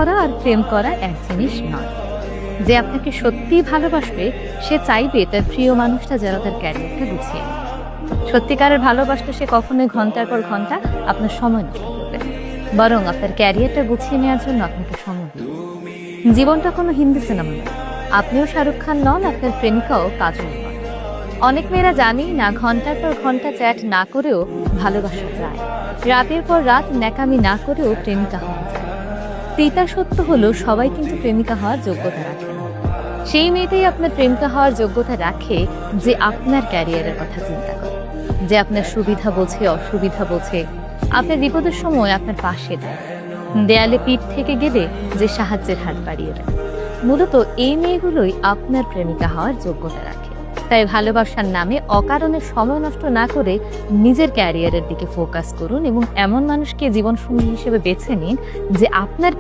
করা আর প্রেম করা এক জিনিস নয়। যে আপনাকে সত্যিই ভালোবাসবে সে চাইবে তার প্রিয় মানুষটা যেন তার ক্যারিয়ারটা গুছিয়ে নেয়। সত্যিকারের ভালোবাসলে সে কখনোই ঘন্টার পর ঘন্টা আপনার সময় নষ্ট করবে না, বরং আপনার ক্যারিয়ারটা গুছিয়ে নেওয়ার জন্য আপনাকে সময় দিবে। জীবনটা কোনো হিন্দি সিনেমা নয়। আপনিও শাহরুখ খান নন, আপনার প্রেমিকাও কাজল নন। অনেক মেয়েরা জানি না ঘন্টার পর ঘন্টা চ্যাট না করেও ভালোবাসা যায়, রাতের পর রাত ন্যাকামি না করেও প্রেমিকা হওয়া যায়। তিতা সত্য হলো সবাই কিন্তু প্রেমিকা হওয়ার যোগ্যতা রাখে না। সেই মেয়েটাই আপনার প্রেমিকা হওয়ার যোগ্যতা রাখে যে আপনার ক্যারিয়ারের কথা চিন্তা করে, যে আপনার সুবিধা বোঝে, অসুবিধা বোঝে, আপনার বিপদের সময় আপনার পাশে দেয়, দেয়ালে পিঠ থেকে গেলে যে সাহায্যের হাত বাড়িয়ে দেয়। মূলত এই মেয়েগুলোই আপনার প্রেমিকা হওয়ার যোগ্যতা রাখে। তাই ভালোবাসার নামে অকারণে সময় নষ্ট না করে নিজের ক্যারিয়ারের দিকে ফোকাস করুন এবং এমন মানুষকে জীবনসঙ্গী হিসেবে বেছে নিন যে আপনার